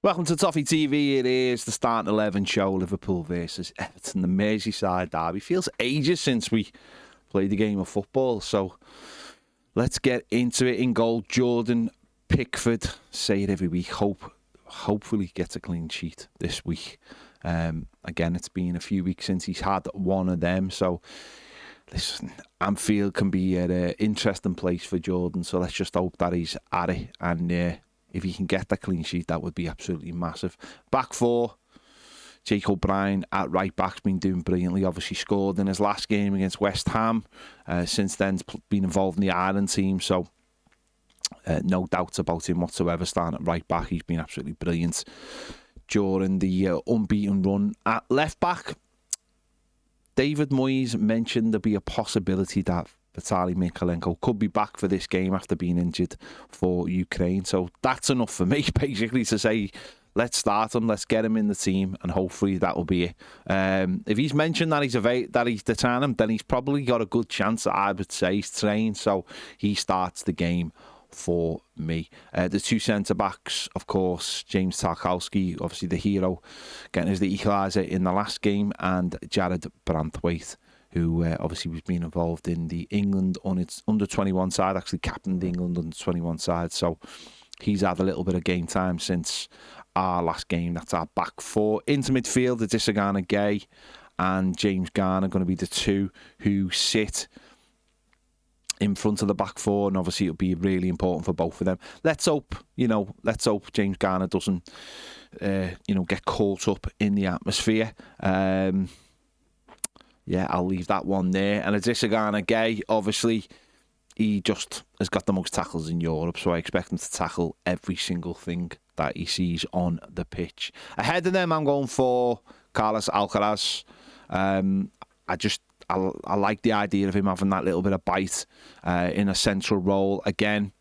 Welcome to Toffee TV. It is the Starting 11 show, Liverpool versus Everton, the Merseyside derby. Feels ages since we played the game of football, so let's get into it. In goal, Jordan Pickford. Say it every week. Hopefully gets a clean sheet this week. Again, it's been a few weeks since he's had one of them, so listen, Anfield can be an interesting place for Jordan, so let's just hope that he's at it, and if he can get that clean sheet, that would be absolutely massive. Back four, Brien at right back's been doing brilliantly. Obviously scored in his last game against West Ham. Since then, he's been involved in the Ireland team, so no doubts about him whatsoever. Starting at right back, he's been absolutely brilliant during the unbeaten run. At left back, David Moyes mentioned there'd be a possibility that Vitaly Mykolenko could be back for this game after being injured for Ukraine. So that's enough for me, basically, to say, let's start him, let's get him in the team, and hopefully that will be it. If he's mentioned that he's deterring him, then he's probably got a good chance, I would say. He's trained, so he starts the game for me. The two centre-backs, of course, James Tarkowski, obviously the hero, getting us the equaliser in the last game, and Jared Branthwaite, who obviously was being involved in the England on its under-21 side, actually captained the England under-21 side, so he's had a little bit of game time since our last game. That's our back four. Into midfield, Idrissa Gana-Gueye and James Garner are going to be the two who sit in front of the back four, and obviously it'll be really important for both of them. Let's hope James Garner doesn't get caught up in the atmosphere. Yeah, I'll leave that one there. And Idrissa Gana-Gueye, obviously, he just has got the most tackles in Europe, so I expect him to tackle every single thing that he sees on the pitch. Ahead of them, I'm going for Carlos Alcaraz. I like the idea of him having that little bit of bite in a central role again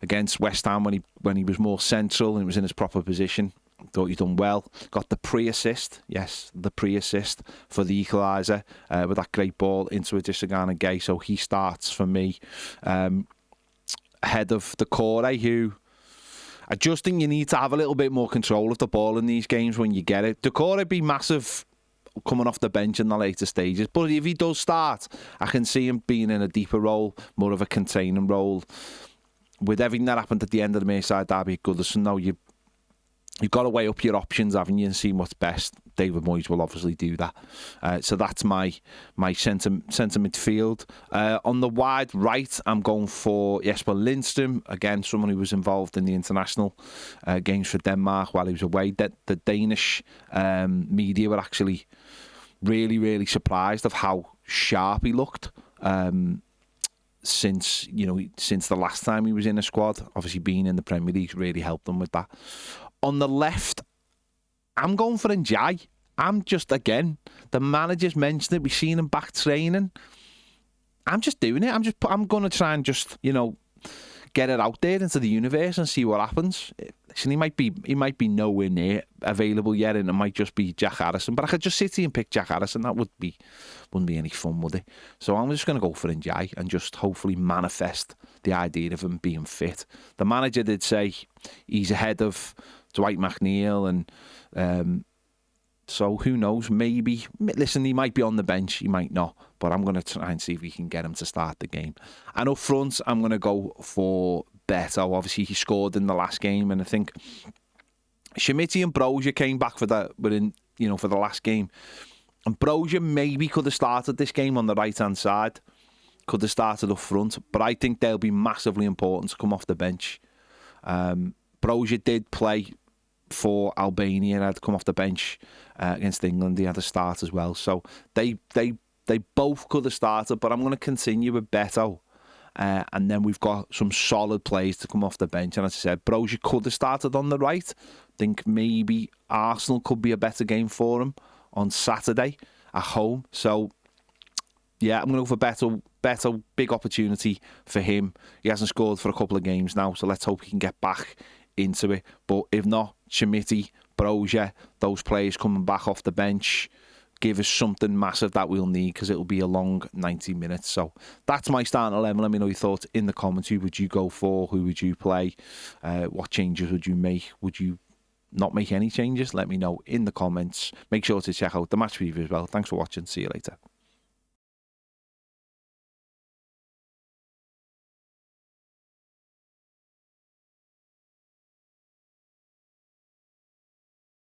against West Ham when he was more central and was in his proper position. Thought he'd done well. Got the pre-assist, yes, the pre-assist for the equaliser with that great ball into Idrissa Gana-Gueye. So he starts for me ahead of Doucouré, who I just think you need to have a little bit more control of the ball in these games when you get it. Doucouré be massive coming off the bench in the later stages, but if he does start, I can see him being in a deeper role, more of a containing role. With everything that happened at the end of the Merseyside derby at Goodison, now you've got to weigh up your options, haven't you, and see what's best. David Moyes will obviously do that. So that's my centre midfield. On the wide right, I'm going for Jesper Lindstrøm. Again, someone who was involved in the international games for Denmark while he was away. The Danish media were actually really, really surprised of how sharp he looked. Since the last time he was in a squad. Obviously being in the Premier League really helped them with that. On the left, I'm going for Ndiaye. The manager's mentioned it. We've seen him back training. I'm just doing it. I'm going to try and just, get it out there into the universe and see what happens. Listen, he might be nowhere near available yet, and it might just be Jack Harrison. But I could just sit here and pick Jack Harrison. That wouldn't be any fun, would it? So I'm just going to go for Ndiaye and just hopefully manifest the idea of him being fit. The manager did say he's ahead of Dwight McNeil, and so who knows? Maybe. Listen, he might be on the bench, he might not, but I'm going to try and see if we can get him to start the game. And up front, I'm going to go for Beto. Obviously, he scored in the last game, and I think Schmidt and Brozier came back for the last game. And Brozier maybe could have started this game on the right-hand side, could have started up front, but I think they'll be massively important to come off the bench. Brozier did play for Albania and had to come off the bench against England. He had a start as well, so they both could have started, but I'm going to continue with Beto, and then we've got some solid players to come off the bench. And as I said, Brozier could have started on the right. I think maybe Arsenal could be a better game for him on Saturday at home. So yeah, I'm going to go for Beto, big opportunity for him. He hasn't scored for a couple of games now, so let's hope he can get back into it. But if not, Schmidt, Brozier, those players coming back off the bench give us something massive that we'll need, because it'll be a long 90 minutes. So that's my starting 11. Let me know your thoughts in the comments. Who would you go for? Who would you play? What changes would you make? Would you not make any changes, let me know in the comments. Make sure to check out the match preview as well. Thanks for watching. See you later.